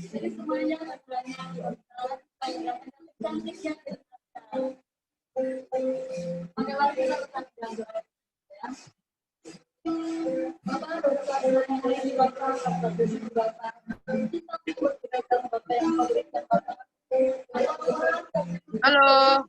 Jadi semuanya adalah cantik yang oke, lagi kita akan ya. Bapak ini Bapak Halo.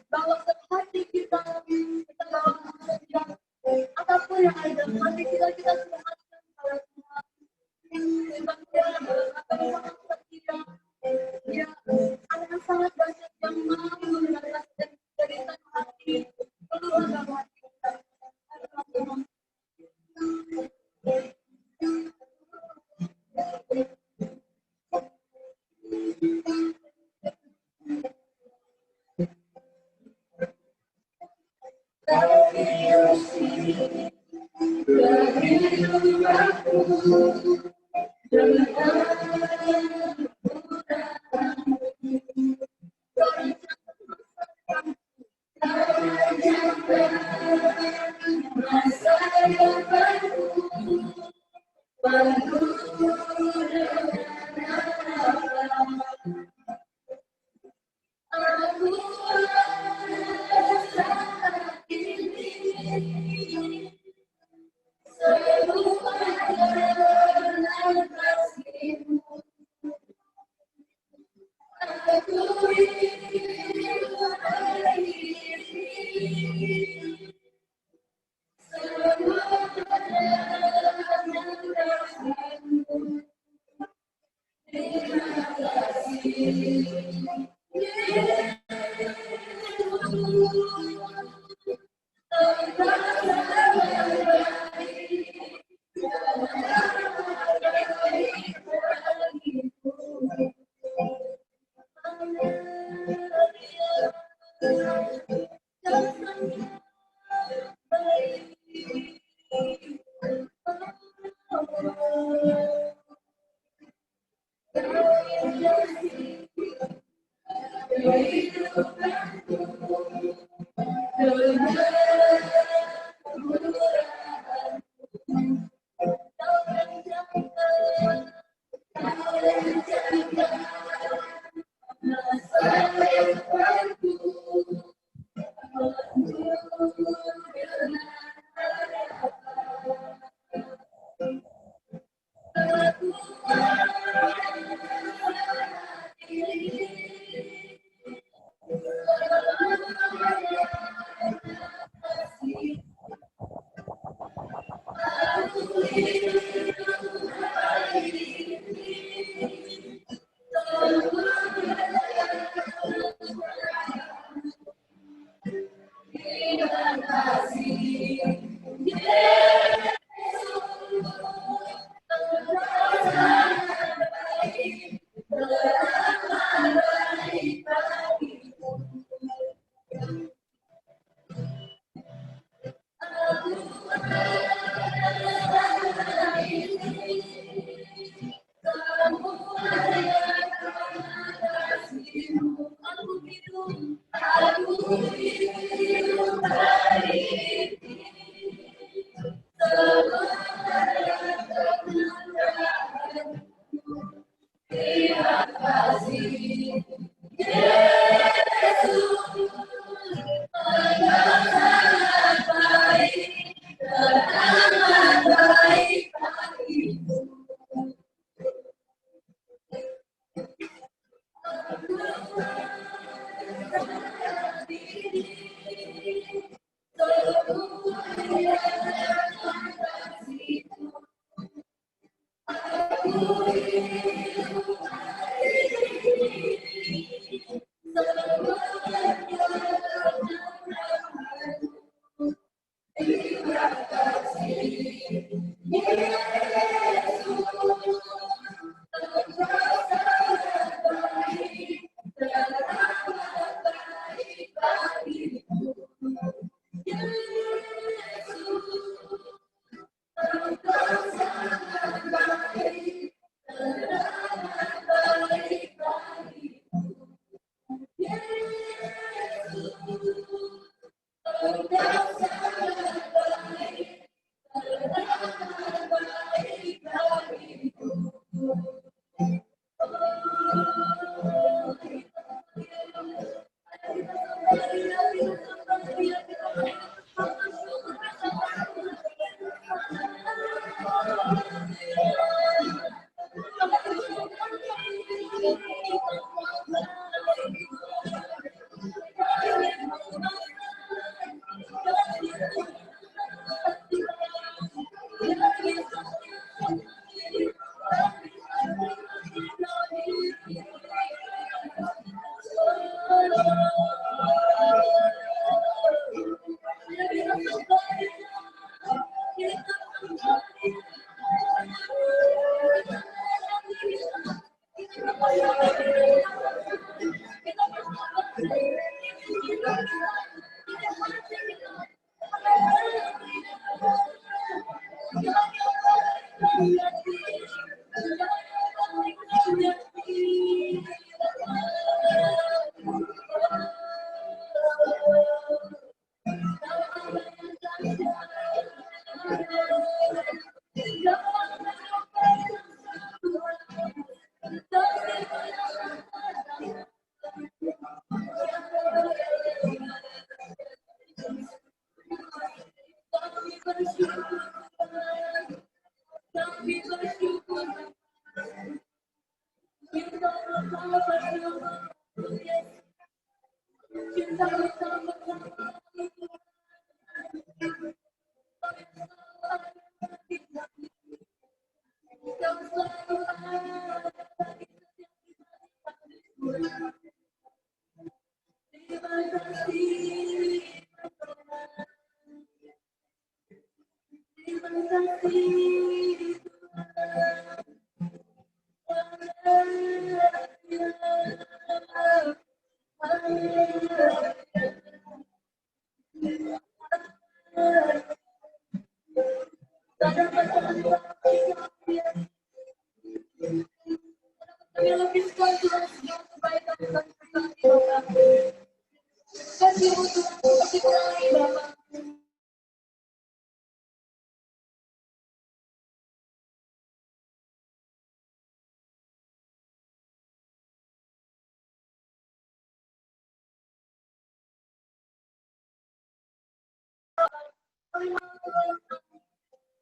bawa hati kita bawa apapun yang ada dalam hati kita serahkan pada Tuhan. Ya, ada sangat banyak yang mau mendengar cerita hati keluar dalam hati kita.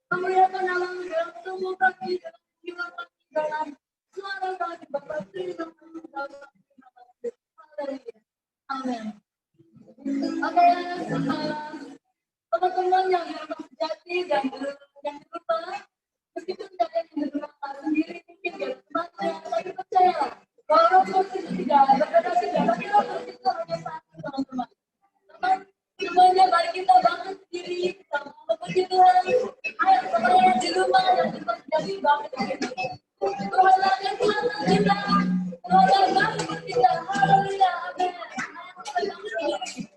Memuliakan nama-Mu dalam semua kami, dalam jiwa kami, dalam suara kami, Bapa. Terima kasih. Haleluya. Amin. Oke, teman-teman yang dirumah sejati dan yang di rumah, meskipun kalian yang di rumah sendiri mungkin ya teman-teman, tapi percayalah bahwa Roh Kudus itu tidak berbeda, tapi Roh Kudus itu hanya satu, teman-teman. Semuanya mari kita bangun sendiri, kita memuji Tuhan. Ayo semuanya di rumah dan di sejati bangun sendiri. Tuhan akan selamat kita, Tuhan akan bangun kita. Haleluya, amin. Ayo bangun sendiri.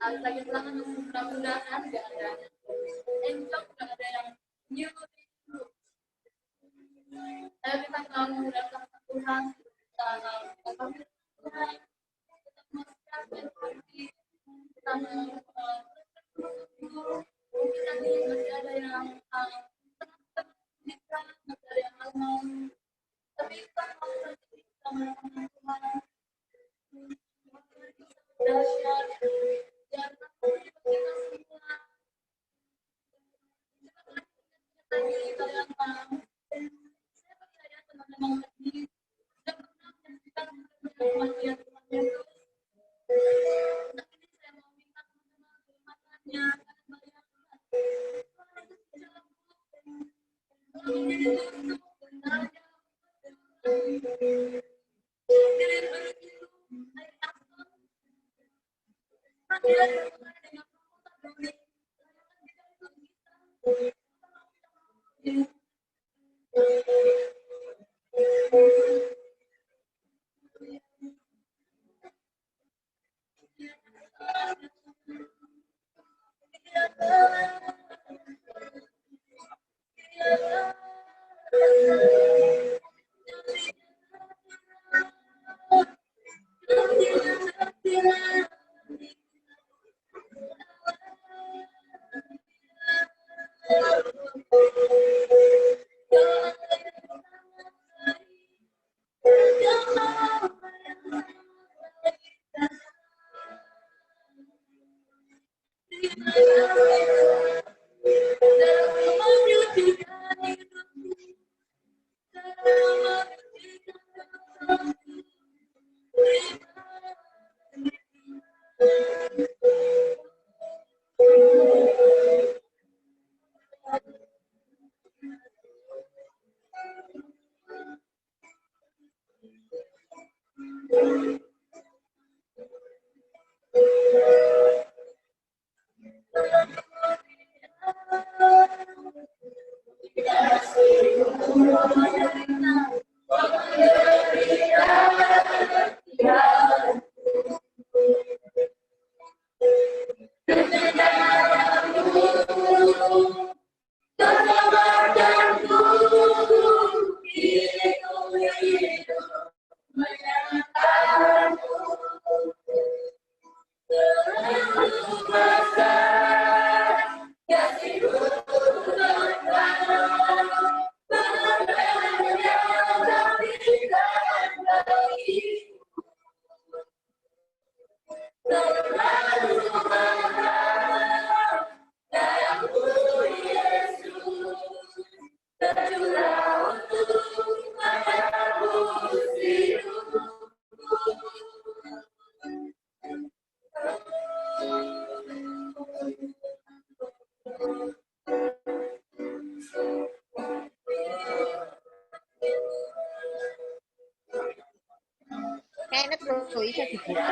lagi pelanggan mudah-mudahan nggak ada enjok, nggak ada yang new. Ayo kita selalu datang ke Tuhan, kita kami Tuhan, kita mengucapkan hati, kita mungkin nanti masih ada yang kita masih ada yang ngomong, tapi kita mau berhenti sama Tuhan. Dahsyat, jangan takut kita semua. Kita yang saya percaya teman-teman tadi sudah pernah menyaksikan kematian Tuhan Yesus. Tapi ini saya mau minta teman-teman kehormatannya karena banyak Tuhan Yesus dijemput, Tuhan menjadi tusuk dan darahnya diri begitu naik atas. Dia dengan perbuatan duri, Kayaknya perlu bisa dibuka.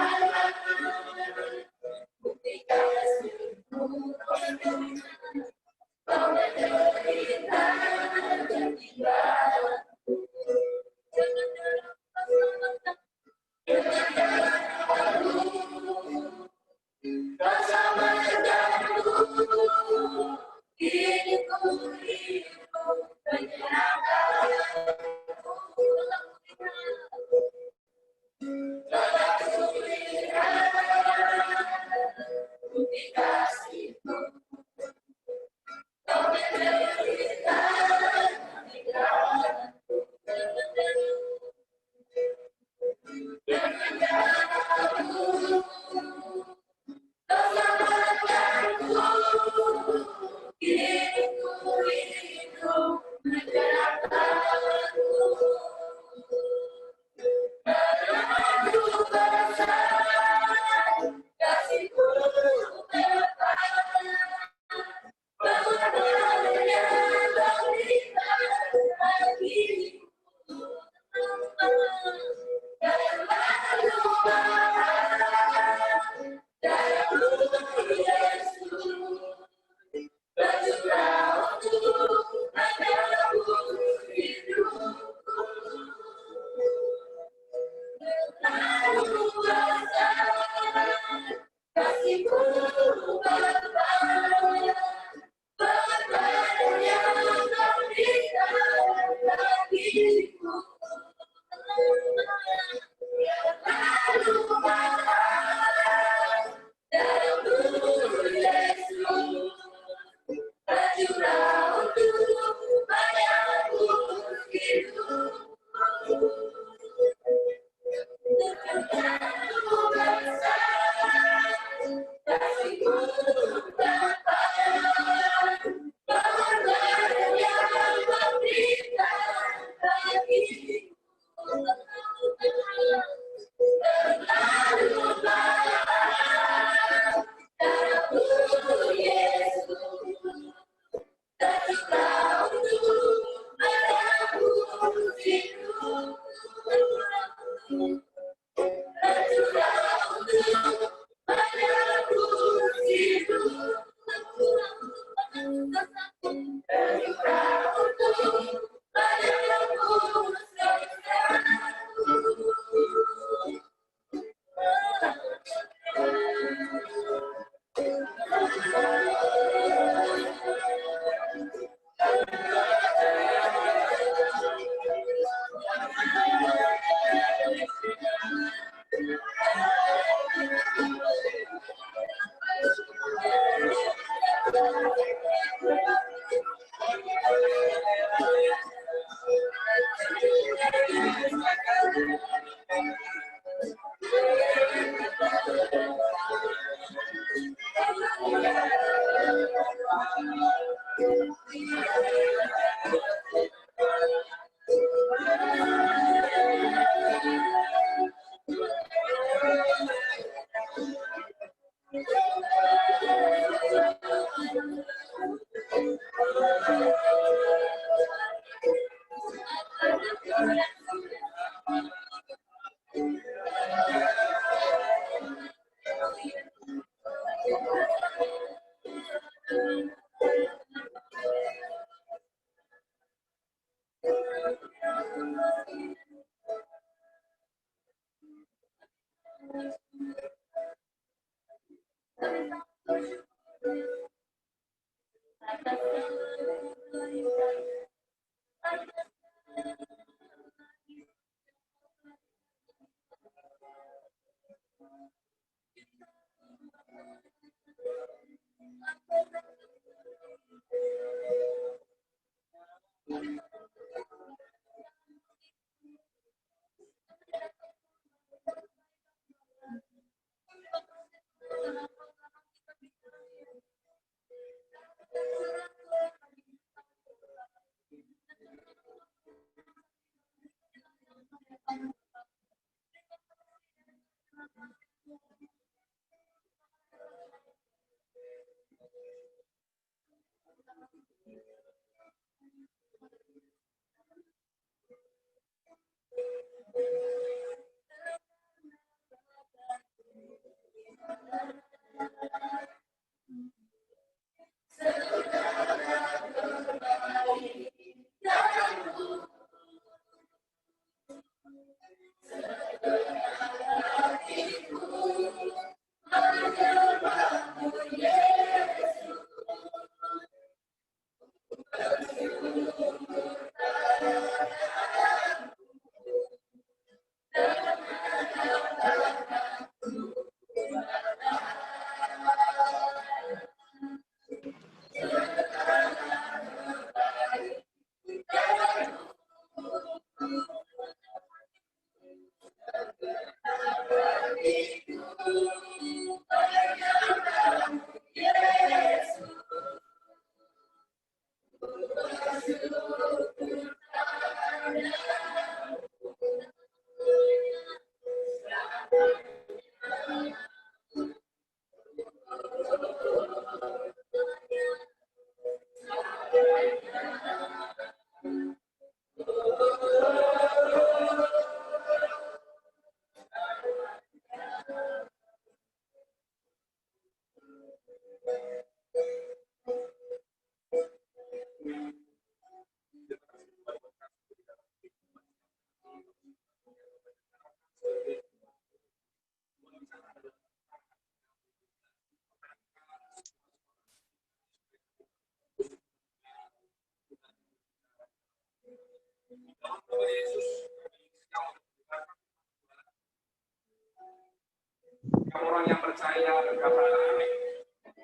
Orang yang percaya kabar aneh.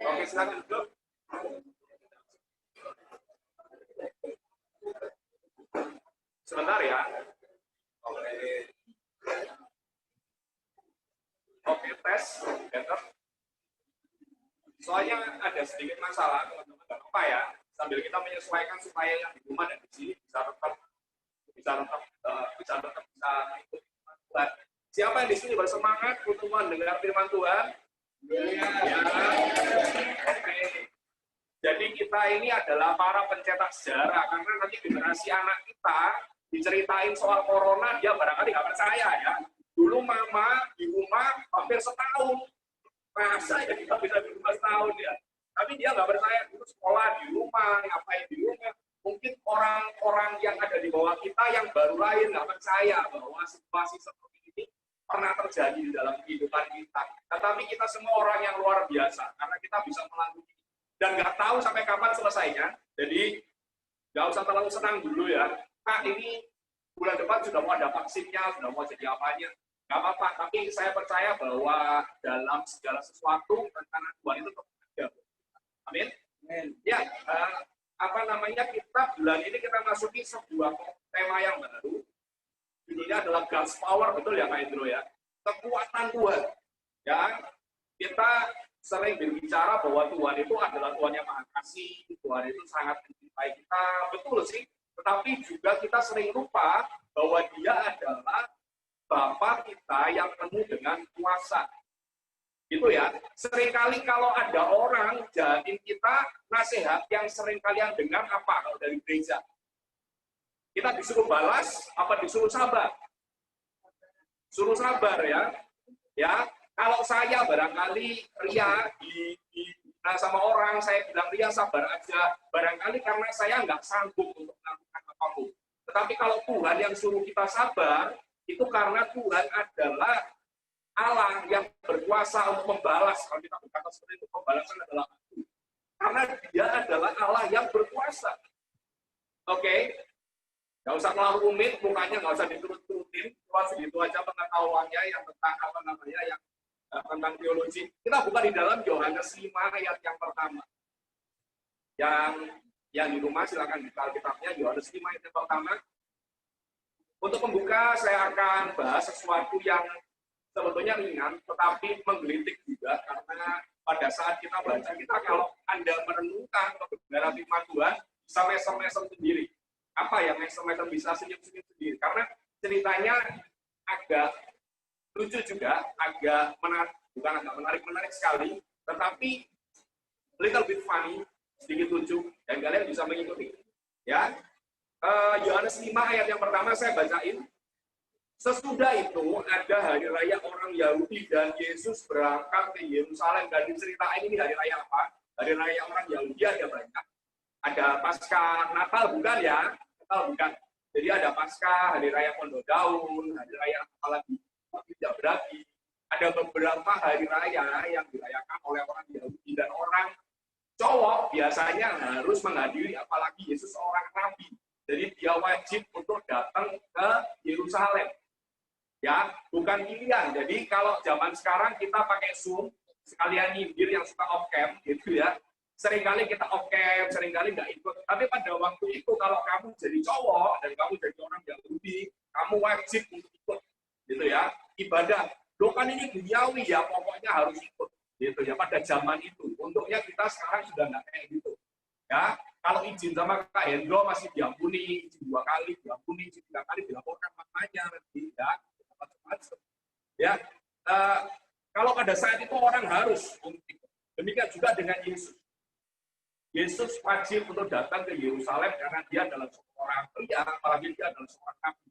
Oke, silakan duduk. Sebentar ya. Oke. Oke, tes. Better. Soalnya ada sedikit masalah, teman-teman. Gak apa ya. Sambil kita menyesuaikan supaya yang di rumah dan di sini bisa tetap bisa mengikuti firman Tuhan. Siapa yang di sini bersemangat untuk mendengar firman Tuhan? Ya. Oke. Jadi kita ini adalah para pencetak sejarah, karena nanti generasi anak kita diceritain soal corona, dia barangkali nggak percaya ya. Dulu mama di rumah hampir setahun, masa ya kita bisa di rumah setahun ya. Tapi dia nggak percaya, dulu sekolah di rumah, ngapain di rumah. Mungkin orang-orang yang ada di bawah kita yang baru lahir nggak percaya bahwa situasi seperti ini pernah terjadi di dalam kehidupan kita. Tetapi kita semua orang yang luar biasa, karena kita bisa melalui dan nggak tahu sampai kapan selesainya. Jadi nggak usah terlalu senang dulu ya. Nah ini bulan depan sudah mau ada vaksinnya, sudah mau jadi apanya. Nggak apa-apa, tapi saya percaya bahwa dalam segala sesuatu rencana Tuhan itu tetap ada. Amin. Ya, kita bulan ini kita masuki sebuah tema yang baru. Judulnya adalah God's Power, betul ya Kak Indro ya? Kekuatan Tuhan. Ya, kita sering berbicara bahwa Tuhan itu adalah Tuhan yang Maha Kasih, Tuhan itu sangat mencintai kita, betul sih. Tetapi juga kita sering lupa bahwa Dia adalah Bapa kita yang penuh dengan kuasa. Gitu ya. Seringkali kalau ada orang jahatin kita, nasihat yang sering kalian dengar apa kalau dari gereja? Kita disuruh balas, apa disuruh sabar? Suruh sabar ya. Ya, kalau saya barangkali ria sama orang, saya bilang ria sabar aja. Barangkali karena saya nggak sanggup untuk melakukan apapun. Tetapi kalau Tuhan yang suruh kita sabar, itu karena Tuhan adalah Allah yang berkuasa untuk membalas. Kalau kita berkata seperti itu, pembalasan adalah aku. Karena Dia adalah Allah yang berkuasa. Oke? Nggak usah terlalu rumit, mukanya nggak usah diturut-turutin. Cuma segitu aja pengetahuannya yang tentang tentang teologi. Kita buka di dalam Yohanes 5 ayat yang pertama. Yang di rumah silakan buka Alkitabnya, Yohanes 5 ayat yang pertama. Untuk membuka, saya akan bahas sesuatu yang sebetulnya ringan, tetapi menggelitik juga, karena pada saat kita baca, kita kalau Anda merenungkan kebenaran firman Tuhan, bisa mesem-mesem sendiri. Apa ya mesem-mesem, bisa senyum-senyum sendiri. Karena ceritanya agak lucu juga, agak menarik, bukan agak menarik sekali, tetapi little bit funny, sedikit lucu, dan kalian bisa mengikuti. Ya, Yohanes 5 ayat yang pertama saya bacain. Sesudah itu ada hari raya orang Yahudi dan Yesus berangkat ke Yerusalem. Dan diceritain ini hari raya apa? Hari raya orang Yahudi ada banyak. Ada Paskah Natal bukan ya? Natal bukan. Jadi ada Paskah, hari raya Pondok Daun, hari raya apalagi tidak berarti. Ada beberapa hari raya yang dirayakan oleh orang Yahudi dan orang cowok biasanya harus menghadiri, apalagi Yesus seorang nabi. Jadi dia wajib untuk datang ke Yerusalem. Ya, bukan pilihan. Jadi kalau zaman sekarang kita pakai Zoom, sekalian nyindir yang suka off cam gitu ya. Seringkali kita off cam, seringkali nggak ikut. Tapi pada waktu itu kalau kamu jadi cowok dan kamu jadi orang Yahudi, kamu wajib untuk ikut. Gitu ya. Ibadah. Loh kan ini duniawi ya, pokoknya harus ikut. Gitu ya, pada zaman itu. Untuknya kita sekarang sudah nggak kayak gitu. Ya, kalau izin sama Kak Hendro masih diampuni, izin 2 kali diampuni, izin 3 kali dilaporkan maknanya nanti ya. Ya, kalau pada saat itu orang harus untuk ikut. Demikian juga dengan Yesus. Yesus wajib untuk datang ke Yerusalem karena dia adalah seorang pria, apalagi dia adalah seorang nabi.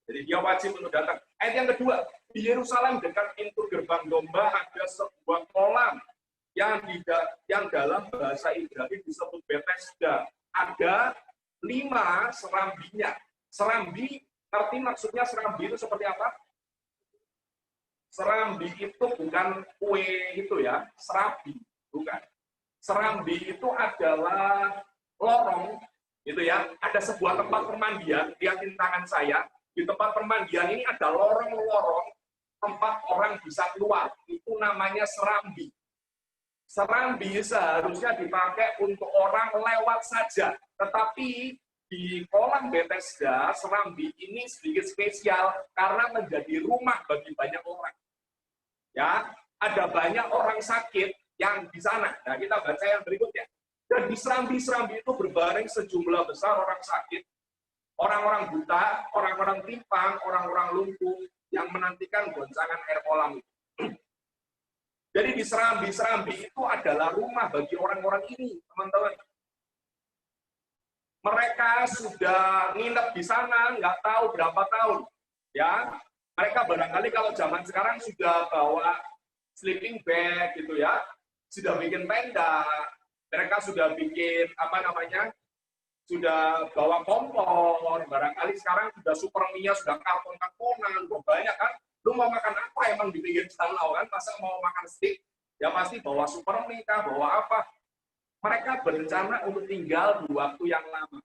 Jadi dia wajib untuk datang. Ayat yang kedua, di Yerusalem dekat pintu gerbang domba ada sebuah kolam yang dalam bahasa Ibrani disebut Bethesda. Ada 5 serambinya. Serambi, arti maksudnya serambi itu seperti apa? Serambi itu bukan kue itu ya, serabi, bukan. Serambi itu adalah lorong, gitu ya. Ada sebuah tempat permandian, lihatin tangan saya. Di tempat permandian ini ada lorong-lorong tempat orang bisa keluar. Itu namanya serambi. Serambi seharusnya dipakai untuk orang lewat saja. Tetapi di kolam Bethesda, Serambi ini sedikit spesial karena menjadi rumah bagi banyak orang. Ya, ada banyak orang sakit yang di sana. Nah, kita baca yang berikutnya. Dan di Serambi-Serambi itu berbaring sejumlah besar orang sakit, orang-orang buta, orang-orang timpang, orang-orang lumpuh yang menantikan goncangan air kolam itu. Jadi di Serambi-Serambi itu adalah rumah bagi orang-orang ini, teman-teman. Mereka sudah nginep di sana, nggak tahu berapa tahun. Ya, mereka barangkali kalau zaman sekarang sudah bawa sleeping bag gitu ya, sudah bikin tenda, mereka sudah bikin apa namanya, sudah bawa kompor, barangkali sekarang sudah super mie, sudah karton-kartonan, banyak kan. Lu mau makan apa emang di pinggir danau kan? Masa mau makan steak? Ya pasti bawa super mie kah, bawa apa? Mereka berencana untuk tinggal di waktu yang lama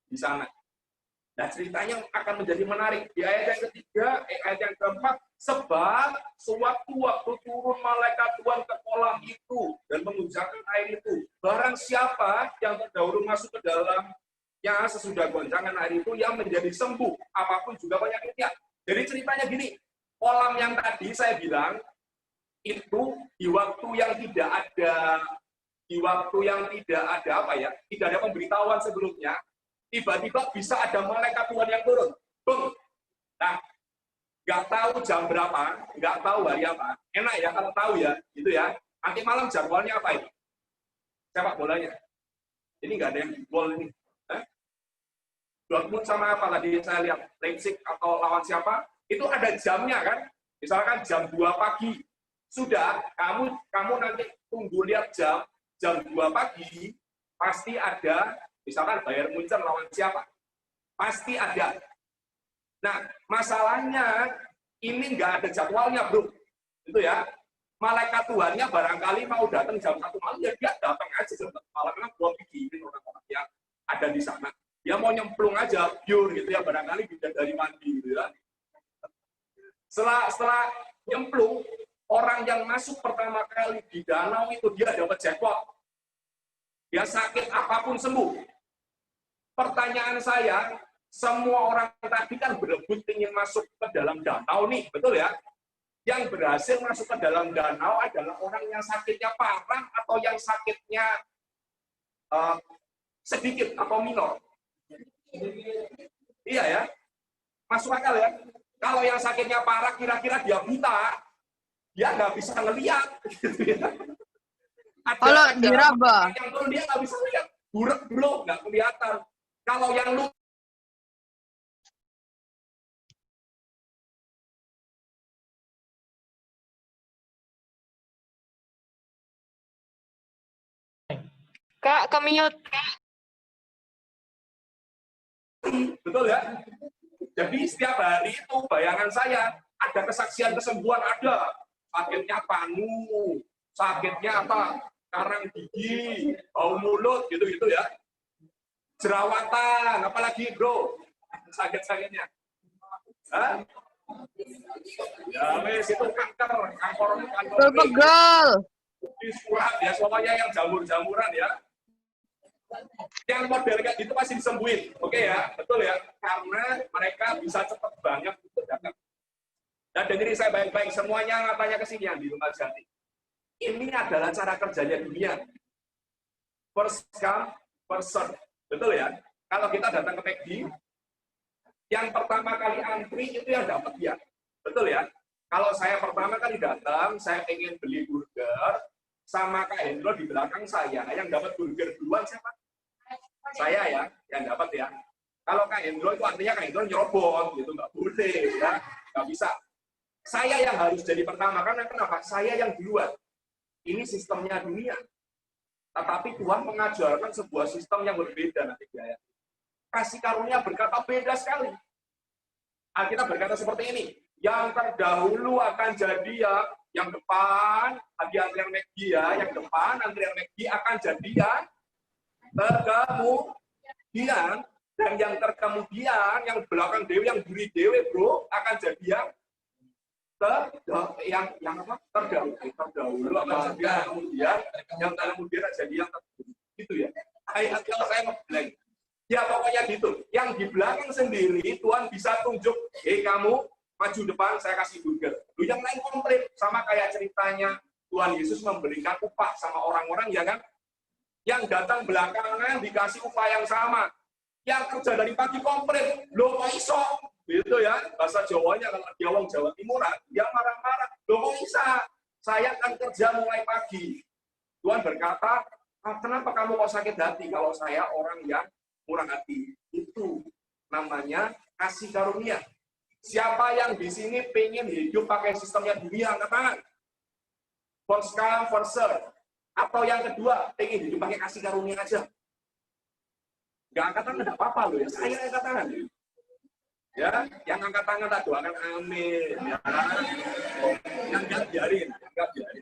di sana. Nah, ceritanya akan menjadi menarik. Di ayat yang ketiga, ayat yang keempat, sebab sewaktu-waktu turun malaikat Tuhan ke kolam itu dan mengucapkan air itu, barang siapa yang terdahulu masuk ke dalamnya sesudah goncangan air itu, yang menjadi sembuh, apapun juga penyakitnya. Jadi ceritanya gini, kolam yang tadi saya bilang, itu di waktu yang tidak ada apa ya, tidak ada pemberitahuan sebelumnya, tiba-tiba bisa ada malaikat Tuhan yang turun. Bung. Nah, nggak tahu jam berapa, nggak tahu hari apa. Enak ya kalau tahu ya, gitu ya. Nanti malam jadwalnya apa ini? Sepak bolanya. Ini nggak ada yang jebol ini. Dortmund sama apa tadi saya lihat, Leipzig atau lawan siapa, itu ada jamnya kan? Misalkan jam 2 pagi. Sudah, kamu nanti tunggu lihat jam 2 pagi, pasti ada, misalkan Bayern Munchen lawan siapa? Pasti ada. Nah, masalahnya ini nggak ada jadwalnya, bro. Itu ya. Malaikat Tuhannya barangkali mau datang jam 1 malam, ya dia datang aja jam 1 malam. Karena gua pikirin orang-orang yang ada di sana. Dia mau nyemplung aja, pure gitu ya, barangkali bisa dari mandi gitu ya. Setelah nyemplung, orang yang masuk pertama kali di danau itu dia dapat jackpot. Dia sakit apapun sembuh. Pertanyaan saya, semua orang tadi kan berebut ingin masuk ke dalam danau nih, betul ya? Yang berhasil masuk ke dalam danau adalah orang yang sakitnya parah atau yang sakitnya sedikit atau minor. Iya ya, masuk akal ya. Kalau yang sakitnya parah kira-kira dia buta, dia nggak bisa ngelihat. Gitu ya. Kalau diraba, yang turun dia nggak bisa lihat, buruk bro, nggak kelihatan. Kalau yang lu Kak, ke-mute. betul ya. Jadi setiap hari itu bayangan saya ada kesaksian kesembuhan, ada sakitnya panu, sakitnya apa, karang gigi, bau mulut gitu ya. Jerawatan, apalagi bro, sakit-sakitnya. Hah? Ya wes itu kanker Pegel. di surat ya, semuanya yang jamur-jamuran ya. Yang model kayak gitu pasti disembuhin, oke ya, betul ya, karena mereka bisa cepat banget untuk datang. Dan dengerin saya baik-baik, semuanya matanya ke sini yang di rumah Jati. Ini adalah cara kerjanya dunia. First come, first serve. Betul ya? Kalau kita datang ke McD, yang pertama kali antri itu yang dapat dia. Betul ya? Kalau saya pertama kali datang, saya ingin beli burger, sama Kak Hendro di belakang saya, yang dapat burger duluan siapa? Saya ya, yang dapat ya. Kalau Kak Hendro itu artinya Kak Hendro nyerobot, gitu, nggak boleh, ya, nggak bisa. Saya yang harus jadi pertama, karena kenapa? Saya yang duluan. Ini sistemnya dunia. Tetapi Tuhan mengajarkan sebuah sistem yang berbeda nanti ya. Kasih karunia berkata beda sekali. Alkitab berkata seperti ini, yang terdahulu akan jadi yang depan, di antrian McD ya, yang depan antrian McD akan jadi yang terkemudian, dan yang terkemudian, yang belakang dewe, yang buri dewe bro, akan jadi yang terdahulu akan jadi yang kemudian, yang kemudian jadi yang terdahulu. Gitu ya. Ayat kalau saya ngeblank. Ya pokoknya gitu. Yang di belakang sendiri Tuhan bisa tunjuk, kamu maju depan, saya kasih burger. Lu yang lain komplain, sama kayak ceritanya Tuhan Yesus memberikan upah sama orang-orang ya kan, yang datang belakangan dikasih upah yang sama. Yang kerja dari pagi komplain, lo kok iso? Gitu ya, bahasa Jawanya kalau dia orang Jawa Timuran, dia marah-marah. Lo kok bisa? Saya kan kerja mulai pagi. Tuhan berkata, kenapa kamu kok sakit hati kalau saya orang yang murah hati? Itu namanya kasih karunia. Siapa yang di sini pengen hidup pakai sistemnya dunia, angkat tangan. First come, first serve. Atau yang kedua, pengen hidup pakai kasih karunia aja. Nggak angkat tangan, tidak apa-apa loh ya. Saya angkat tangan. Ya, yang angkat tangan tak doakan amin. Ya. Yang nggak biarin,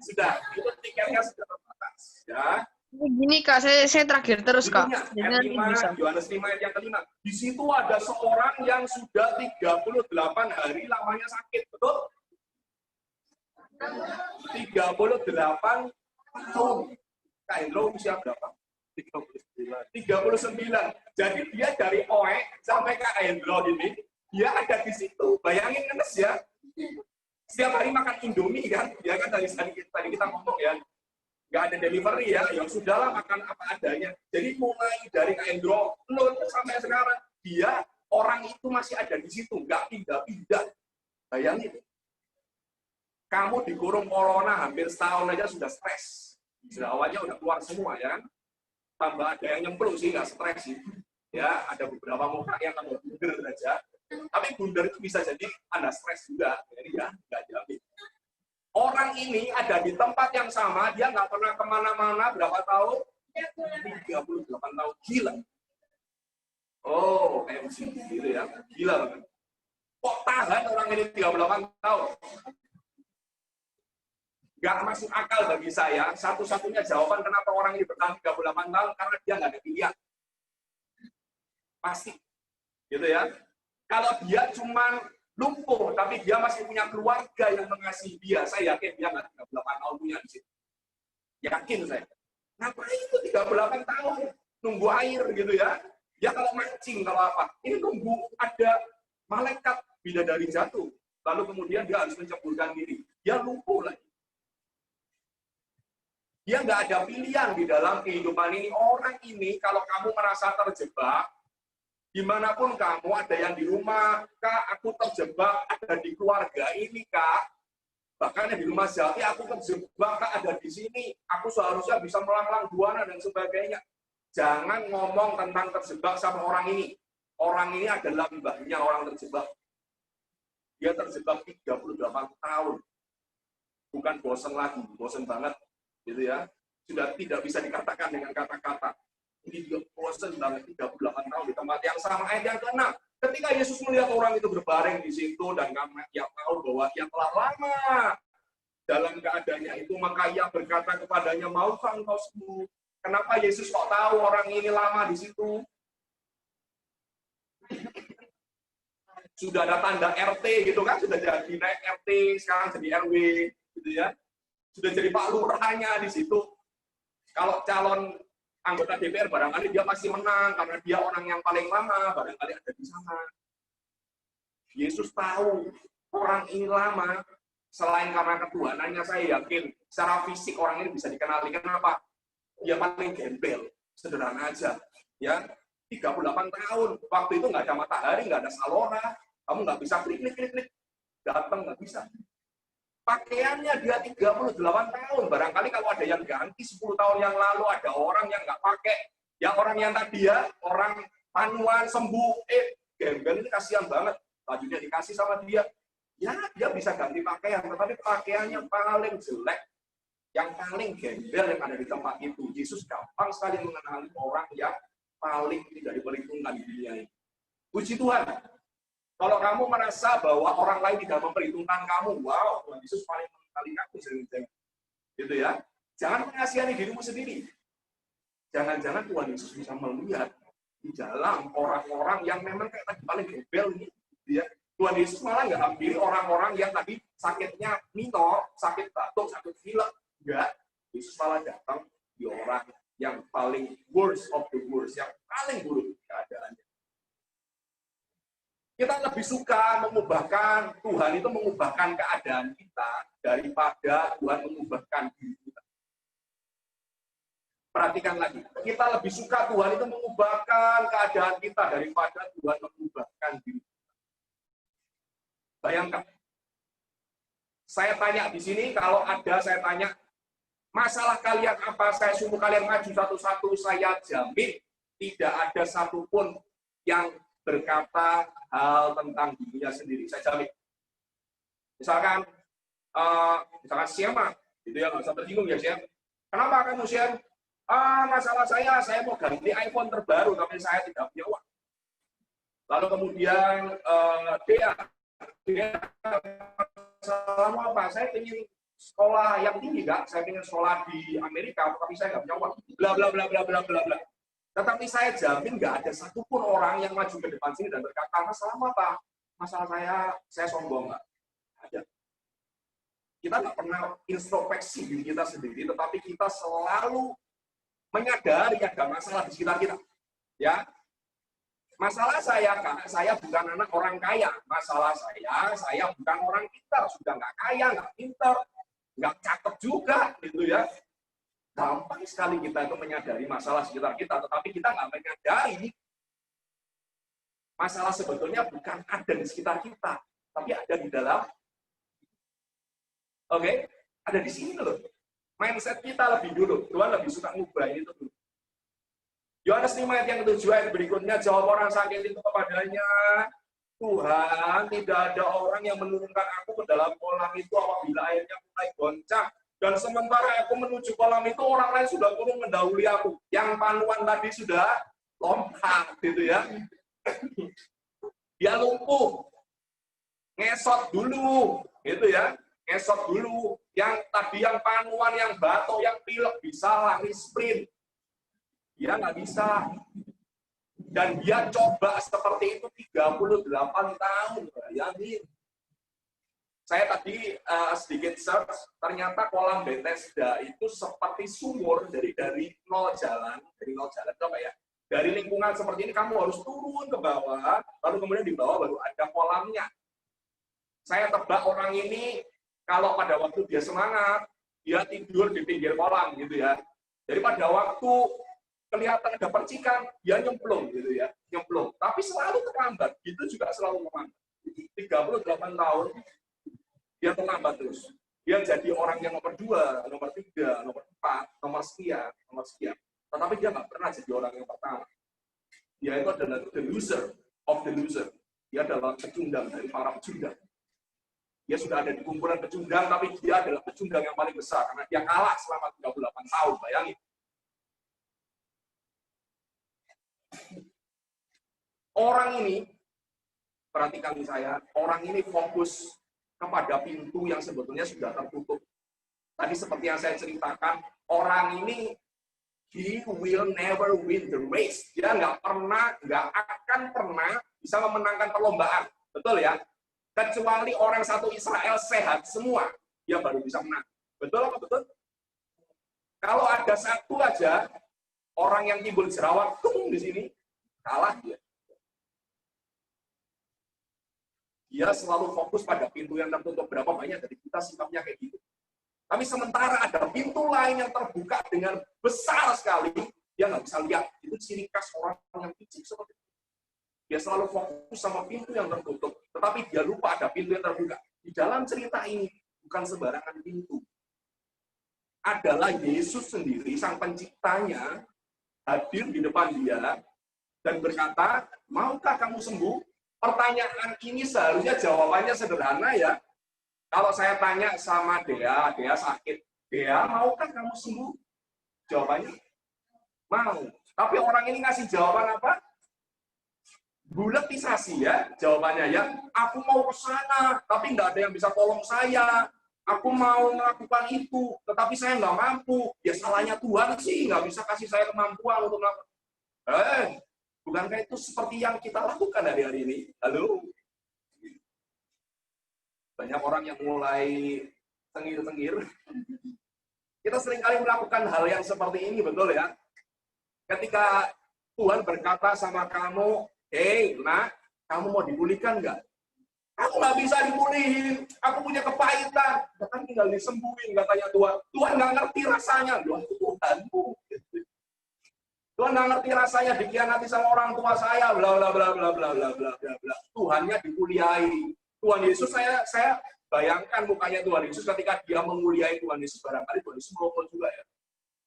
Sudah, itu tiketnya sudah terbatas. Ya. Gini Kak, saya terakhir terus Kak. Jadi nanti bisa. Yohanes 5 ayat yang kelima. Di situ ada seorang yang sudah 38 hari lamanya sakit, betul? 38 tahun. Kak Hendro usia berapa? 39. Jadi dia dari Oe sampai Kak Hendro ini, dia ada di situ. Bayangin ngenes ya. Setiap hari makan Indomie kan? Ya kan tadi kita ngomong ya. Nggak ada delivery ya, yang sudahlah makan apa adanya. Jadi mulai dari Kak Hendro, sampai sekarang, dia, orang itu masih ada di situ, nggak pindah-pindah. Bayangin. Kamu dikurung corona hampir setahun aja sudah stres. Sudah awalnya udah keluar semua ya kan. Tambah ada yang nyemplung sih, nggak stres sih. Ya, ada beberapa muka yang kamu bundar aja. Tapi bundar itu bisa jadi Anda stres juga. Jadi ya, nggak jamin. Orang ini ada di tempat yang sama, dia nggak pernah kemana-mana, berapa tahun? 38 tahun, gila. Oh, MC, gitu ya, gila banget. Kok tahan orang ini 38 tahun? Nggak masuk akal bagi saya, satu-satunya jawaban kenapa orang ini bertahan 38 tahun, karena dia nggak ada pilihan. Pasti, gitu ya. Kalau dia cuman lumpuh, tapi dia masih punya keluarga yang mengasihi dia. Saya yakin dia nggak 38 tahun punya di situ. Yakin saya. Ngapain itu 38 tahun? Nunggu air gitu ya. Ya kalau mancing, kalau apa. Ini nunggu ada malaikat bidadari jatuh. Lalu kemudian dia harus menceburkan diri. Dia lumpuh lagi. Dia nggak ada pilihan di dalam kehidupan ini. Orang ini kalau kamu merasa terjebak, dimanapun kamu, ada yang di rumah, Kak, aku terjebak, ada di keluarga ini, Kak. Bahkan di rumah Jati, aku terjebak, Kak, ada di sini. Aku seharusnya bisa melanglang buana dan sebagainya. Jangan ngomong tentang terjebak sama orang ini. Orang ini adalah mbahnya orang terjebak. Dia terjebak 38 tahun. Bukan bosen lagi, bosen banget. Gitu ya. Sudah tidak bisa dikatakan dengan kata-kata. Ini juga bosan banget 38 tahun di tempat yang sama. Ayat yang ke-6. Ketika Yesus melihat orang itu berbaring di situ dan ia tahu bahwa ia telah lama dalam keadaannya itu, maka ia berkata kepadanya, maukah engkau sembuh? Kenapa Yesus kok tahu orang ini lama di situ? Sudah ada tanda RT gitu kan, sudah jadi naik RT, sekarang jadi RW gitu ya. Sudah jadi Pak Lurahnya di situ. Kalau calon anggota DPR barangkali dia pasti menang karena dia orang yang paling lama, barangkali ada di sana. Yesus tahu orang ini lama, selain karena ketuhanannya, saya yakin secara fisik orang ini bisa dikenali. Kenapa? Dia paling gembel, sederhana aja. Ya, 38 tahun, waktu itu nggak ada matahari, nggak ada salora, kamu nggak bisa klik, datang nggak bisa. Pakaiannya dia 38 tahun. Barangkali kalau ada yang ganti 10 tahun yang lalu, ada orang yang nggak pakai. Yang orang yang tadi ya, orang panuan, sembuh, gembel ini kasihan banget. Bajunya dikasih sama dia. Ya, dia bisa ganti pakaian, tetapi pakaiannya paling jelek. Yang paling gembel yang ada di tempat itu. Yesus gampang sekali mengenali orang yang paling tidak diperhitungkan di dunia ini. Puji Tuhan. Kalau kamu merasa bahwa orang lain tidak memperhitungkan kamu, wow, Tuhan Yesus paling mengenali kamu, jangan-jangan. Gitu ya. Jangan mengasihani dirimu sendiri. Jangan-jangan Tuhan Yesus bisa melihat di dalam orang-orang yang memang kayak tadi paling gembel ini. Gitu ya. Tuhan Yesus malah nggak ambil orang-orang yang tadi sakitnya minor, sakit batuk, sakit pilek. Enggak. Yesus malah datang di orang yang paling worst of the worst, yang paling buruk keadaannya. Kita lebih suka mengubahkan, Tuhan itu mengubahkan keadaan kita daripada Tuhan mengubahkan diri kita. Perhatikan lagi, kita lebih suka Tuhan itu mengubahkan keadaan kita daripada Tuhan mengubahkan diri kita. Bayangkan, saya tanya di sini, kalau ada saya tanya, masalah kalian apa, saya suruh kalian maju satu-satu, saya jamin tidak ada satupun yang berkata hal tentang dirinya sendiri. Saya jamin. Misalkan siapa, gitu ya, nggak usah tersinggung ya, Sian. Kenapa kamu, Sian? Masalah saya mau ganti iPhone terbaru, tapi saya tidak punya uang. Lalu kemudian dia masalahmu apa? Saya ingin sekolah yang tinggi, Kak. Saya ingin sekolah di Amerika, tapi saya nggak punya uang. Bla bla bla bla bla bla bla. Tetapi saya jamin nggak ada satupun orang yang maju ke depan sini dan berkata, masalah apa? Masalah saya sombong, nggak ada. Kita nggak pernah introspeksi diri kita sendiri, tetapi kita selalu menyadari ada masalah di sekitar kita. Ya, masalah saya, Kak, saya bukan anak orang kaya. Masalah saya bukan orang pintar, sudah nggak kaya, nggak pintar, nggak cakep juga, gitu ya. Gampang sekali kita itu menyadari masalah sekitar kita, tetapi kita nggak menyadari masalah sebetulnya bukan ada di sekitar kita, tapi ada di dalam. Oke, ada di sini loh. Mindset kita lebih dulu. Tuhan lebih suka ngubah itu dulu. Yohanes 5 ayat yang ke-7 ayat berikutnya, jawab orang sakit itu kepadanya, Tuhan, tidak ada orang yang menurunkan aku ke dalam kolam itu apabila airnya mulai goncang. Dan sementara aku menuju kolam itu, orang lain sudah turun mendahului aku. Yang panuan tadi sudah lompat, gitu ya. Dia lumpuh. Ngesot dulu, gitu ya. Ngesot dulu. Yang tadi yang panuan, yang batuk, yang pilek, bisa lari sprint. Dia nggak bisa. Dan dia coba seperti itu 38 tahun. Bayangin. Saya tadi sedikit search, ternyata kolam Bethesda itu seperti sumur dari nol jalan apa ya? Dari lingkungan seperti ini kamu harus turun ke bawah, lalu kemudian di bawah baru ada kolamnya. Saya tebak orang ini kalau pada waktu dia semangat, dia tidur di pinggir kolam gitu ya. Jadi pada waktu kelihatan ada percikan, dia nyemplung gitu ya, nyemplung. Tapi selalu terlambat, itu juga selalu terlambat. 38 tahun. Dia terlambat terus. Dia jadi orang yang nomor 2, nomor 3, nomor 4, nomor sekian. Tetapi dia nggak pernah jadi orang yang pertama. Dia itu adalah the loser of the loser. Dia adalah pecundang dari para pecundang. Dia sudah ada di kumpulan pecundang, tapi dia adalah pecundang yang paling besar. Karena dia kalah selama 38 tahun, bayangin. Orang ini, perhatikan saya, orang ini fokus kepada pintu yang sebetulnya sudah tertutup. Tadi seperti yang saya ceritakan, orang ini he will never win the race. Dia nggak akan pernah bisa memenangkan perlombaan. Betul ya? Kecuali orang satu Israel sehat semua, dia baru bisa menang. Betul apa betul? Kalau ada satu aja orang yang timbul jerawat di sini, kalah dia. Dia selalu fokus pada pintu yang tertutup. Berapa banyak dari kita sikapnya kayak gitu. Tapi sementara ada pintu lain yang terbuka dengan besar sekali, dia nggak bisa lihat. Itu ciri khas orang yang picik seperti itu. Dia selalu fokus sama pintu yang tertutup, tetapi dia lupa ada pintu yang terbuka. Di dalam cerita ini, bukan sembarangan pintu. Adalah Yesus sendiri, sang penciptanya, hadir di depan dia, dan berkata, maukah kamu sembuh? Pertanyaan ini seharusnya jawabannya sederhana ya. Kalau saya tanya sama Dea sakit. Dea, maukah kamu sembuh? Jawabannya, mau. Tapi orang ini ngasih jawaban apa? Buletisasi ya, jawabannya ya. Aku mau ke sana, tapi nggak ada yang bisa tolong saya. Aku mau melakukan itu, tetapi saya nggak mampu. Ya salahnya Tuhan sih, nggak bisa kasih saya kemampuan untuk melakukan. Bukankah itu seperti yang kita lakukan hari-hari ini? Halo? Banyak orang yang mulai tengir-tengir. Kita seringkali melakukan hal yang seperti ini, betul ya? Ketika Tuhan berkata sama kamu, "Hei, nak, kamu mau dipulihkan nggak?" Aku nggak bisa dipulihin, aku punya kepahitan. Kan tinggal disembuhin, katanya Tuhan. Tuhan nggak ngerti rasanya. Tuhan itu Tuhanmu. Tuhan nggak ngerti rasanya dikhianati sama orang tua saya, bla bla bla bla bla bla bla bla bla. Tuhannya dimuliai. Tuhan Yesus, saya bayangkan mukanya Tuhan Yesus ketika dia memuliai Tuhan Yesus, barangkali Tuhan Yesus melopon juga ya.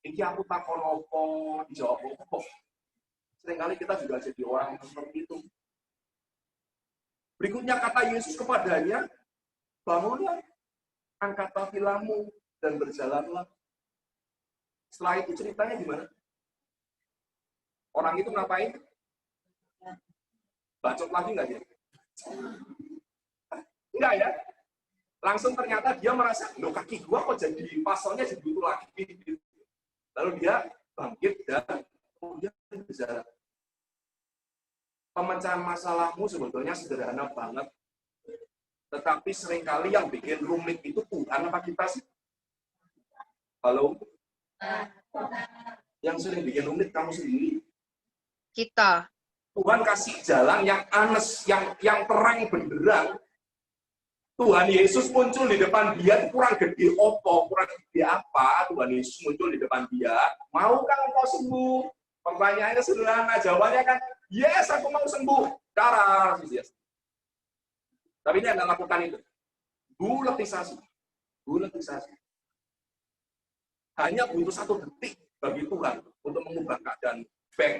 Ini aku takon opo, dijawab opo. Seringkali kita juga jadi orang seperti itu. Berikutnya kata Yesus kepadanya, bangunlah, angkat tapilamu, dan berjalanlah. Setelah itu ceritanya gimana? Orang itu ngapain? Bacot lagi nggak dia? Enggak ya? Langsung ternyata dia merasa, loh kaki gua kok jadi pasalnya segitu lagi. Lalu dia bangkit dan kemudian berjalan. Pemecahan masalahmu sebetulnya sederhana banget. Tetapi seringkali yang bikin rumit itu Tuhan apa kita sih? Halo? Yang sering bikin rumit kamu sendiri. Kita. Tuhan kasih jalan yang anes, yang terang benderang. Tuhan Yesus muncul di depan dia, kurang gede opo, kurang gede apa. Tuhan Yesus muncul di depan dia, maukah engkau sembuh? Pertanyaannya sederhana, jawabannya kan, yes, aku mau sembuh. Darah, yes. Tapi dia nggak lakukan itu. Buletisasi. Hanya butuh 1 detik bagi Tuhan untuk mengubah keadaan. Bang,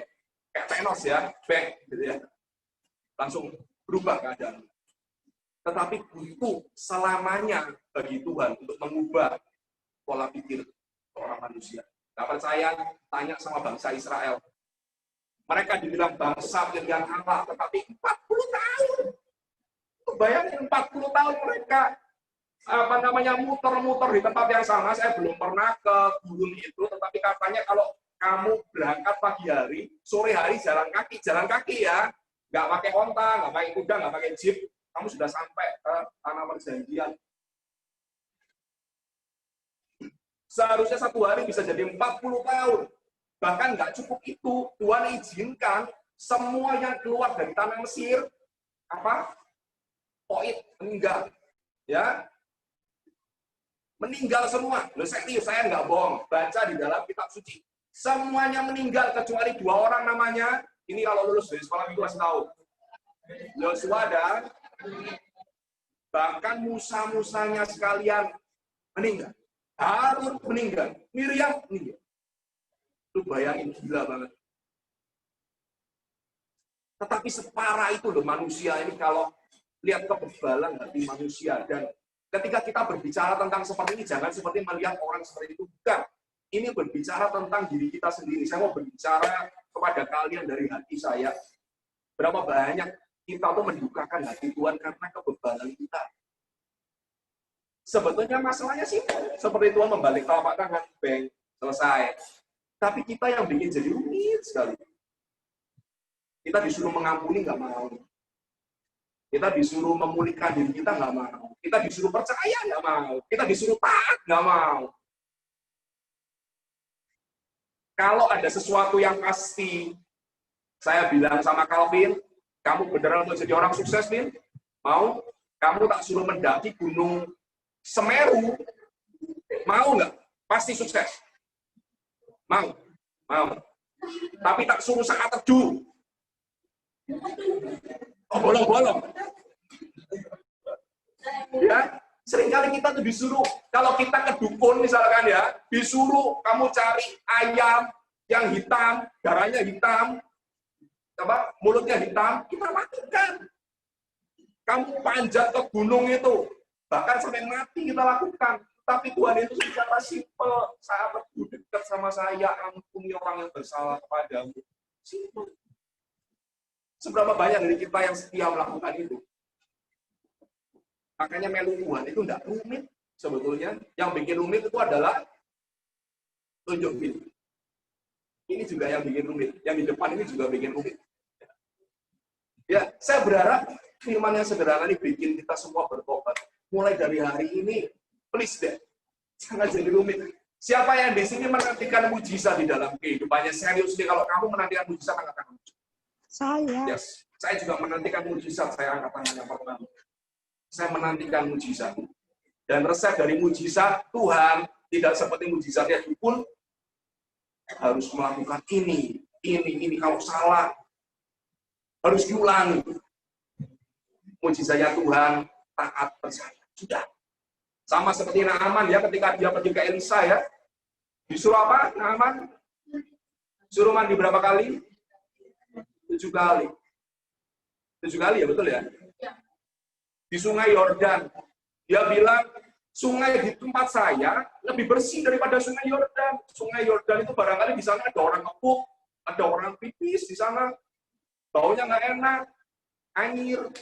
kayak Thanos ya, bang, gitu ya. Langsung berubah keadaan. Tetapi butuh selamanya bagi Tuhan untuk mengubah pola pikir seorang manusia. Nggak percaya, tanya sama bangsa Israel. Mereka dibilang bangsa pilihan Allah, tetapi 40 tahun. Bayangin 40 tahun mereka muter-muter di tempat yang sama. Saya belum pernah ke gunung itu, tetapi katanya kalau kamu berangkat pagi hari, sore hari jalan kaki ya, nggak pakai onta, nggak pakai kuda, nggak pakai jeep, kamu sudah sampai ke tanah perjanjian. Seharusnya 1 hari bisa jadi 40 tahun. Bahkan nggak cukup itu, Tuhan izinkan semua yang keluar dari tanah Mesir, Poit meninggal, ya, meninggal semua. Loh, serius, saya nggak bohong. Baca di dalam kitab suci, semuanya meninggal kecuali 2 orang namanya. Ini kalau lulus dari sekolah minggu masih tahu. Yosua dan bahkan Musa-musanya sekalian meninggal. Harun meninggal, Miriam meninggal. Lu bayangin, gila banget. Tetapi separah itu loh manusia ini kalau lihat kebebalan hati manusia. Dan ketika kita berbicara tentang seperti ini, jangan seperti melihat orang seperti itu. Bukan. Ini berbicara tentang diri kita sendiri. Saya mau berbicara kepada kalian dari hati saya. Berapa banyak kita tuh mendukakan hati Tuhan karena kebebalan kita. Sebetulnya masalahnya simpel. Seperti Tuhan membalik telapak tangan, bang, selesai. Tapi kita yang bikin jadi rumit sekali. Kita disuruh mengampuni, nggak mau. Kita disuruh memulihkan diri kita, nggak mau. Kita disuruh percaya, nggak mau. Kita disuruh taat, nggak mau. Kalau ada sesuatu yang pasti, saya bilang sama Calvin, kamu beneran mau jadi orang sukses, Vin? Mau? Kamu tak suruh mendaki gunung Semeru, mau nggak? Pasti sukses. Mau? Mau. Tapi tak suruh sangat teduh. Oh, bolong-bolong. Ya, seringkali kita tuh disuruh, kalau kita ke dukun misalkan ya, disuruh kamu cari ayam yang hitam, darahnya hitam, mulutnya hitam, kita lakukan. Kamu panjat ke gunung itu, bahkan sampai mati kita lakukan. Tapi Tuhan itu secara simpel, sahabat dekat sama saya, ampuni orang yang bersalah kepadamu. Simpel. Seberapa banyak dari kita yang setia melakukan itu? Makanya melu Tuhan itu tidak rumit sebetulnya. Yang bikin rumit itu adalah tunjuk film. Ini juga yang bikin rumit. Yang di depan ini juga bikin rumit. Ya, saya berharap firman yang sederhana ini bikin kita semua bertobat. Mulai dari hari ini, please deh, jangan jadi rumit. Siapa yang di sini menantikan mujizat di dalam kehidupannya? Serius nih, kalau kamu menantikan mujizat, angkat tangan. Saya. Yes, saya juga menantikan mujizat. Saya angkat tangan yang pertama. Saya menantikan mujizat. Dan resep dari mujizat, Tuhan tidak seperti mujizatnya dukun, harus melakukan ini. Kalau salah, harus diulangi. Mujizatnya Tuhan, taat percaya. Sudah. Sama seperti Naaman ya, ketika dia pergi ke Elisa ya. Disuruh apa Naaman? Suruh mandi berapa kali? 7 kali. 7 kali ya, betul ya? Di sungai Yordan. Dia bilang, sungai di tempat saya lebih bersih daripada sungai Yordan. Sungai Yordan itu barangkali di sana ada orang kepuk, ada orang pipis di sana. Baunya nggak enak, anyir.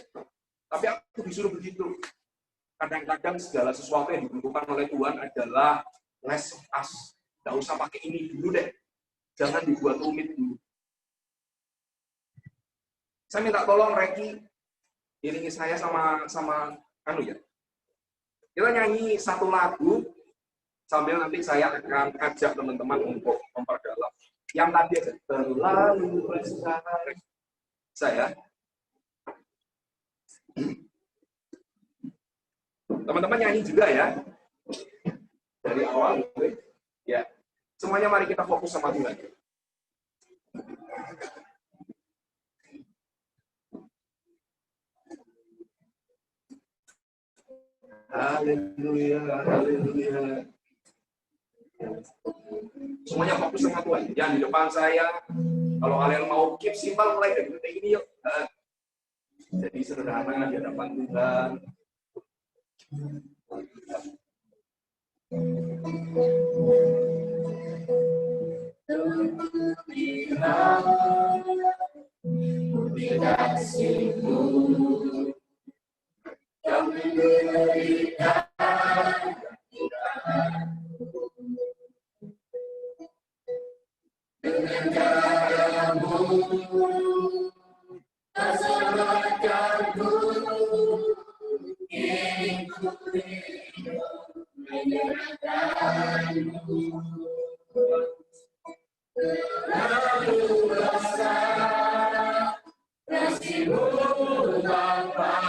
Tapi aku disuruh begitu. Kadang-kadang segala sesuatu yang dibutuhkan oleh Tuhan adalah less of us. Nggak usah pakai ini dulu deh. Jangan dibuat rumit dulu. Saya minta tolong Reki, iringi saya sama anu ya. Kita nyanyi satu lagu, sambil nanti saya akan ajak teman-teman untuk memperdalam. Yang tadi aja, terlalu besar. Saya. Teman-teman nyanyi juga ya. Dari awal. Ya. Semuanya mari kita fokus sama Tuhan. Haleluya, haleluya. Semuanya fokus sama Tuhan. Yang di depan saya, kalau kalian mau keep simple, mulai dari detik ini yuk. Jadi sederhana di hadapan Tuhan. Kasih-Mu yang memberikan dengan cara-Mu, kesempatan-Mu, ini ku menyerahkan-Mu. Terlalu besar kasih-Mu Bapa,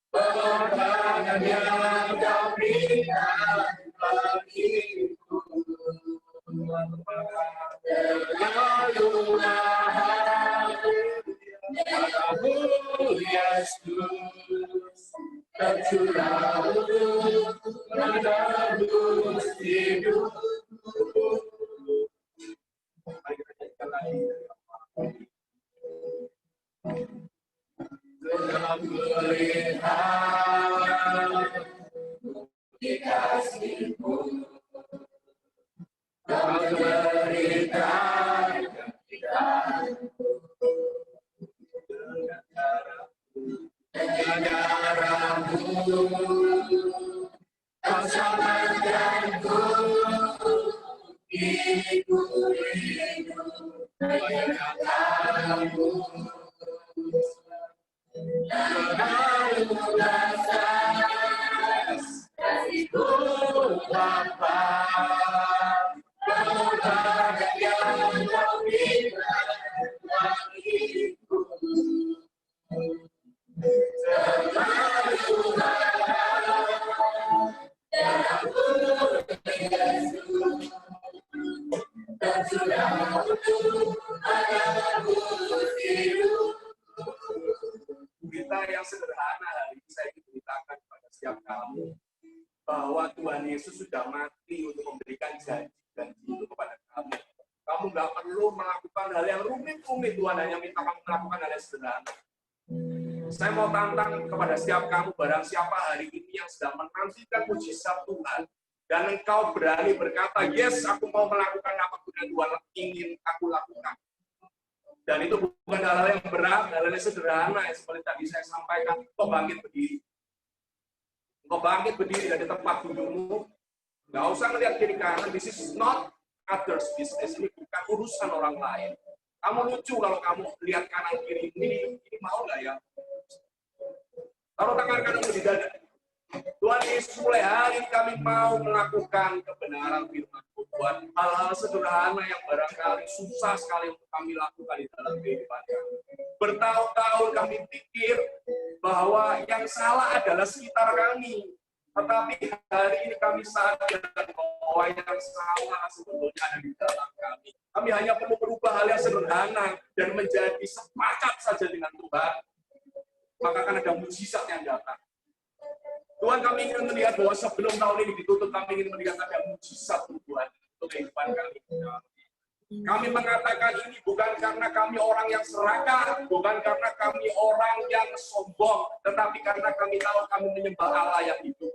pengorbanan yang Kau berikan bagiku. Terlalu mahal darah-Mu Yesus, tercurah untuk menebus hidupku. Mari kita nyanyikan lagi. Telah melihat kasih-Mu, Kau berikan kebaikan-Mu dengan darah-Mu, Kau selamatkan-Ku. Ini ku hidup menyerahkan-Mu. Terlalu besar kasih-Mu Bapa, pengorbanan yang Kau berikan bagiku. Terlalu mahal darah-Mu Yesus, tercurah untuk menebus hidupku. Berita yang sederhana hari ini saya ingin beritakan kepada setiap kamu bahwa Tuhan Yesus sudah mati untuk memberikan janji-janji itu kepada kamu. Kamu nggak perlu melakukan hal yang rumit-rumit. Tuhan hanya minta kamu melakukan hal yang sederhana. Saya mau tantang kepada setiap kamu, barang siapa hari ini yang sedang menantikan mujizat Tuhan, dan engkau berani berkata, yes, aku mau melakukan apapun yang Tuhan ingin aku lakukan. Dan itu bukan hal yang berat, hal yang sederhana, yang seperti tadi saya sampaikan. Engkau bangkit berdiri. Engkau bangkit berdiri dari tempat dudukmu. Nggak usah melihat kiri kanan. This is not others business. Ini bukan urusan orang lain. Kamu lucu kalau kamu lihat kanan kiri. Ini mau nggak ya? Taruh tangan kananmu di dada. Tuhan Yesus, mulai hari ini kami mau melakukan kebenaran firman Tuhan. Hal-hal sederhana yang barangkali susah sekali untuk kami lakukan di dalam kehidupan kami. Bertahun-tahun kami pikir bahwa yang salah adalah sekitar kami. Tetapi hari ini kami sadar bahwa yang salah sebetulnya ada di dalam kami. Kami hanya perlu berubah hal yang sederhana dan menjadi sepakat saja dengan Tuhan. Maka akan ada mujizat yang datang. Tuhan, kami ingin melihat bahwa sebelum tahun ini ditutup, kami ingin melihat ada mujizat Tuhan untuk kehidupan kami. Kami mengatakan ini bukan karena kami orang yang serakah, bukan karena kami orang yang sombong, tetapi karena kami tahu kami menyembah Allah yang hidup.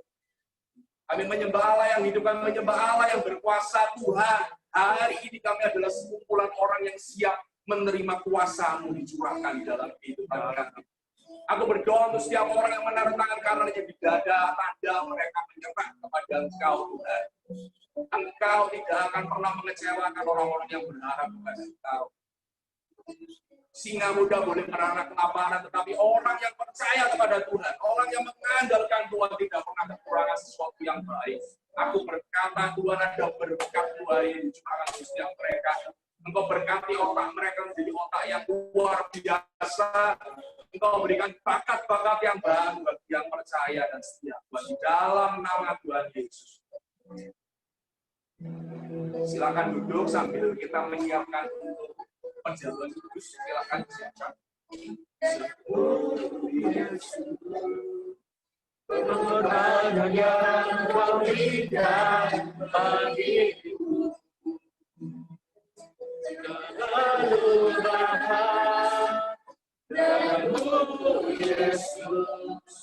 Kami menyembah Allah yang hidup, kami menyembah Allah yang berkuasa. Tuhan, hari ini kami adalah sekumpulan orang yang siap menerima kuasa-Mu dicurahkan di dalam kehidupan kami. Aku berdoa untuk setiap orang yang menaruh tangan kanannya di dada, tanda mereka menyerah kepada Engkau, Tuhan. Engkau tidak akan pernah mengecewakan orang-orang yang berharap kepada Engkau. Singa muda boleh merana kelaparan, tetapi orang yang percaya kepada Tuhan, orang yang mengandalkan Tuhan tidak pernah kekurangan sesuatu yang baik. Aku berkata, Tuhan, ada berkat Tuhan yang dicurahkan untuk setiap mereka. Engkau berkati otak mereka menjadi otak yang luar biasa. Engkau berikan bakat-bakat yang baru bagi yang percaya dan setia. Di dalam nama Tuhan Yesus. Silakan duduk sambil kita menyiapkan untuk perjamuan kudus. Silakan siapkan. Pengorbanan yang Kau berikan bagiku, selalu darah-Mu Yesus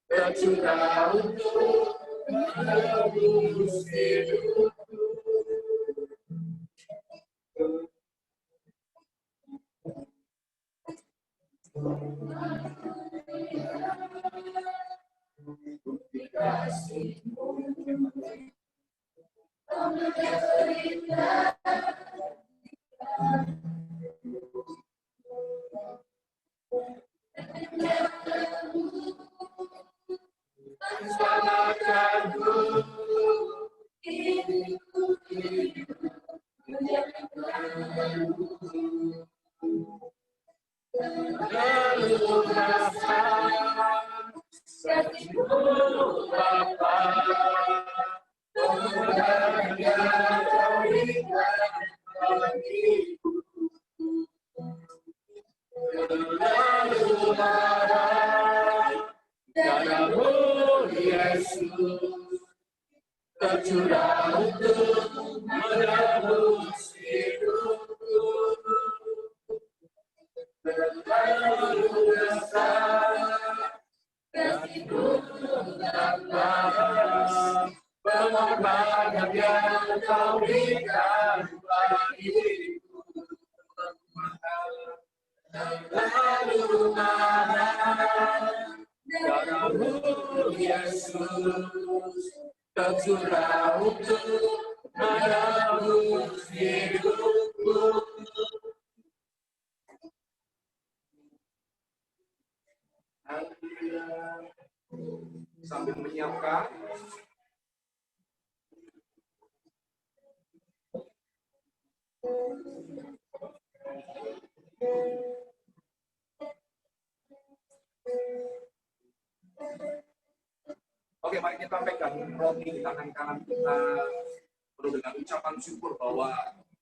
tercurah untuk menebus hidupku. Bukti kasih-Mu tercurah untuk menebus hidupku. Terlalu besar kasih-Mu tak batas, pengorbanan yang Kau berikan bagiku. Terlalu mahal darah-Mu Yesus tercurah untuk menebus hidupku. Sambil menyiapkan, oke, mari kita pegang roti di tangan kanan kita, perlu dengan ucapan syukur bahwa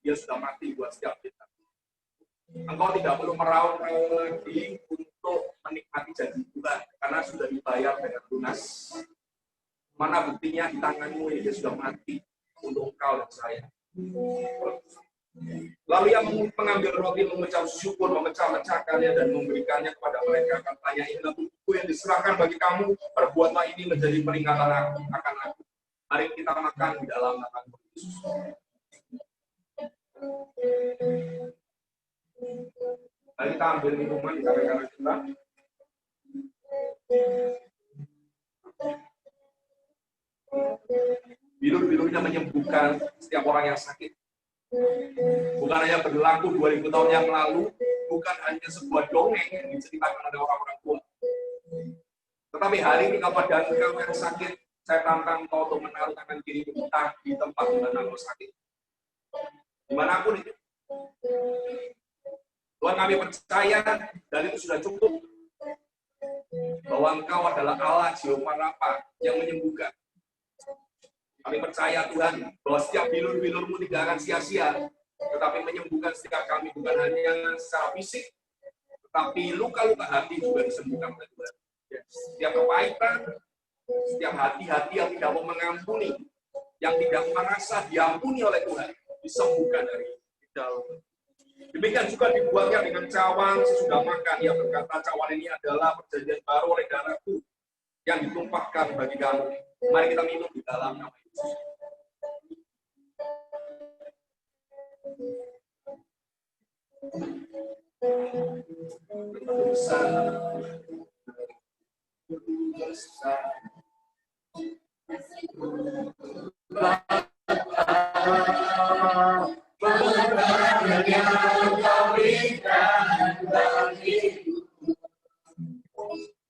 Dia sudah mati buat setiap kita. Engkau tidak perlu meraung-raung lagi untuk menikmati janji Tuhan, karena sudah dibayar dengan lunas. Mana buktinya di tanganmu ini Dia sudah mati untuk engkau dan saya. Lalu yang mengambil roti mengucap syukur, memecah-mecahkannya dan memberikannya kepada mereka. Katanya, inilah tubuhku yang diserahkan bagi kamu, perbuatlah ini menjadi peringatan akan aku. Mari kita makan di dalam nama Yesus. Mari kita ambil minuman di tangan kita. Biru-birunya menyembuhkan setiap orang yang sakit. Bukan hanya berlaku 2000 tahun yang lalu, bukan hanya sebuah dongeng yang diceritakan oleh orang-orang tua. Tetapi hari ini kepada engkau yang sakit, Saya tantang kau untuk menaruh tangan kiri entah di tempat di mana kau sakit. Dimanapun itu. Tuhan, kami percaya dan itu sudah cukup bahwa Engkau adalah Allah Jehovah Rafa yang menyembuhkan. Kami percaya Tuhan bahwa setiap bilur-bilur-Mu tidak akan sia-sia, tetapi menyembuhkan setiap kami bukan hanya secara fisik, tetapi luka-luka hati juga disembuhkan oleh Tuhan. Setiap kepahitan, setiap hati-hati yang tidak mau mengampuni, yang tidak merasa diampuni oleh Tuhan, disembuhkan dari dalam. Demikian juga dibuatnya dengan cawan sesudah makan. Ia berkata, cawan ini adalah perjanjian baru oleh darahku yang ditumpahkan bagi kamu. Mari kita minum di dalam nama Yesus.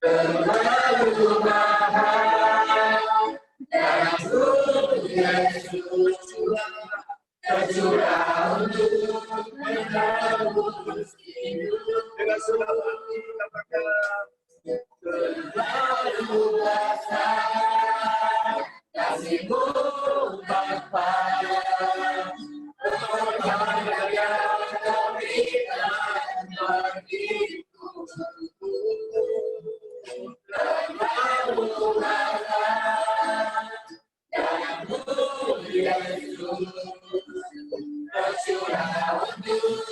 Terlalu mahal darahmu Yesus tercurah untuk menebus hidup. Dengan saudara katakan, Terlalu besar kasih-Mu Bapa, pengorbanan yang Kau berikan bagiku. Terlalu mahal darahmu Yesus tercurah untuk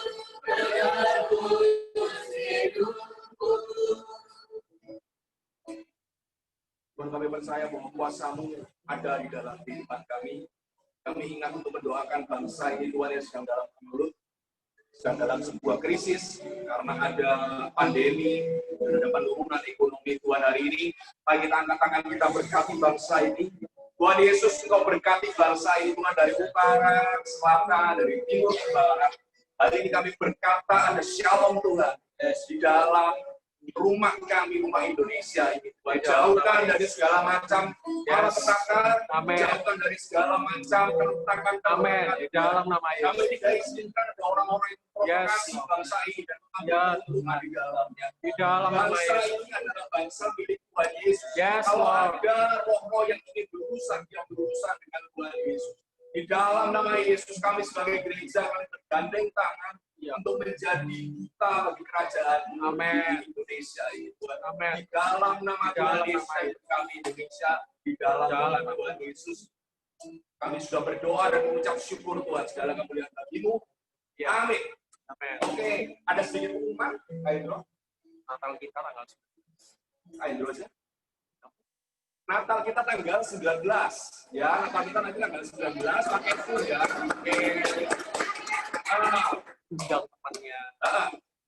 menebus hidupku. Tuhan, kami percaya bahwa kuasa-Mu ada di dalam kehidupan kami. Kami ingat untuk mendoakan bangsa ini, Tuhan, yang sedang dalam kemelut, sedang dalam sebuah krisis, karena ada pandemi, dan ada penurunan ekonomi Tuhan hari ini. Mari kita angkat tangan kita berkati bangsa ini. Tuhan Yesus, Engkau berkati bangsa ini, Tuhan, dari utara, selatan, dari timur, barat. Hari ini kami berkata ada shalom Tuhan di dalam rumah kami, rumah Indonesia ini. Tuhan, jauhkan dari segala macam malapetaka, jauhkan dari segala macam keretakan. Amin. Di dalam nama Kami Yesus. tidak izinkan ada orang-orang yang provokasi bangsa ini dan rumah di dalamnya. Di dalam nama Bangsa Yesus. ini adalah bangsa milik Tuhan Yesus. Yes, Kalau Lord. ada roh-roh yang ingin berurusan, yang berurusan dengan Tuhan Yesus. Di dalam nama Yesus, kami sebagai gereja kami bergandeng tangan untuk menjadi duta bagi kerajaan Amin. Indonesia ini, Tuhan. Amin. Di dalam nama Di Tuhan dalam Yesus, nama kami Indonesia, di dalam nama Tuhan Yesus, kami sudah berdoa dan mengucap syukur Tuhan, segala kemuliaan bagi-Mu. Amin. Amin. Oke, ada sedikit pengumuman, Ayo, Natal kita tanggal 9. Ayo aja. Natal kita tanggal 19, ya. Natal kita nanti tanggal 19, pakai full ya. Oke. Undang temannya.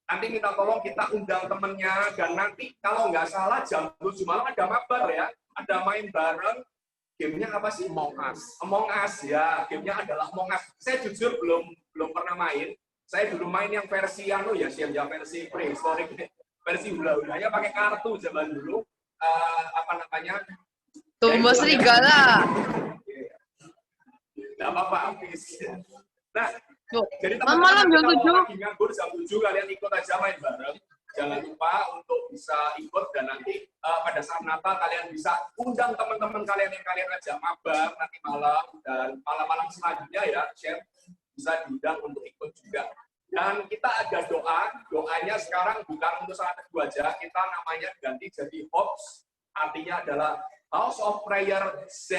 Nanti minta tolong kita undang temennya, dan nanti kalau nggak salah jam 7 malam ada mabar ya. Ada main bareng. Gamenya apa sih? Among Us. Among Us ya. Gamenya adalah Among Us. Saya jujur belum pernah main. Saya dulu main yang versi versi prehistorik, versi hula-hulanya pakai kartu zaman dulu. Apa namanya? Tumbuh serigala. Nggak apa-apa, habis. Nah, Tuh. jadi Malam jam 7. lagi nganggur jam 7, kalian ikut aja main bareng. Jangan lupa untuk bisa ikut, dan nanti pada saat Natal kalian bisa undang teman-teman kalian yang kalian ajak mabar nanti malam, dan malam-malam selanjutnya ya, share bisa diundang untuk ikut juga. Dan kita ada doanya sekarang bukan untuk saat kedua aja, kita namanya ganti jadi HOPS, artinya adalah House of Prayer Z.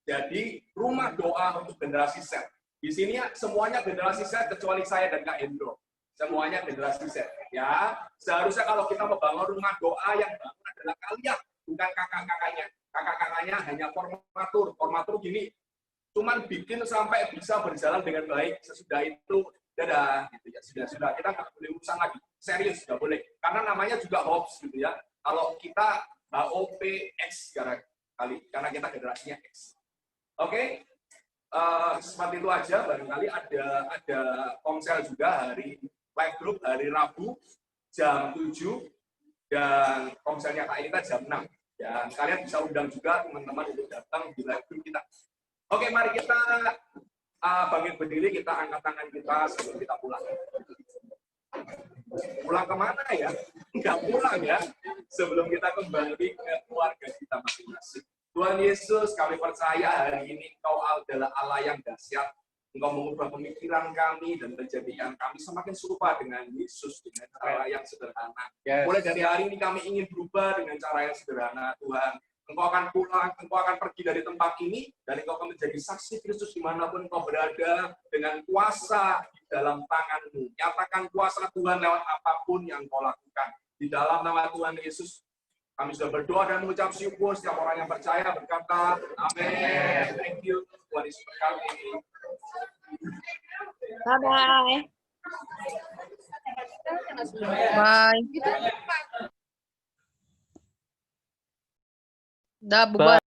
Jadi rumah doa untuk generasi Z. Di sini semuanya generasi Z kecuali saya dan Kak Hendro. Semuanya generasi Z. Ya, seharusnya kalau kita membangun rumah doa yang bangun adalah kalian, bukan kakak-kakaknya. Kakak-kakaknya hanya formatur. Formatur gini, cuman bikin sampai bisa berjalan dengan baik. Sesudah itu, dadah, gitu ya. Sudah. Kita nggak boleh urusan lagi. Serius, nggak boleh. Karena namanya juga HOPS, gitu ya. Kalau kita HOPX karena kita generasinya X. Oke? Seperti itu aja. Barangkali ada komsel juga hari live group hari Rabu jam 7, dan komselnya Kak Elita jam 6. Ya, kalian bisa undang juga teman-teman untuk datang di live group kita. Oke, mari kita bangkit berdiri, kita angkat tangan kita sebelum kita pulang. Pulang kemana ya? Enggak pulang ya. Sebelum kita kembali ke keluarga kita masing-masing. Tuhan Yesus, kami percaya hari ini Engkau adalah Allah yang dahsyat. Engkau mengubah pemikiran kami dan menjadikan kami semakin serupa dengan Yesus dengan cara yang sederhana. Mulai dari hari ini kami ingin berubah dengan cara yang sederhana, Tuhan. Engkau akan pulang, engkau akan pergi dari tempat ini, dan engkau akan menjadi saksi Kristus dimanapun engkau berada, dengan kuasa di dalam tangan-Mu. Nyatakan kuasa Tuhan lewat apapun yang engkau lakukan. Di dalam nama Tuhan Yesus, kami sudah berdoa dan mengucap syukur. Setiap orang yang percaya berkata, amin. Thank you. Tuhan Yesus berkati. Bye-bye. Bye. Udah bubar.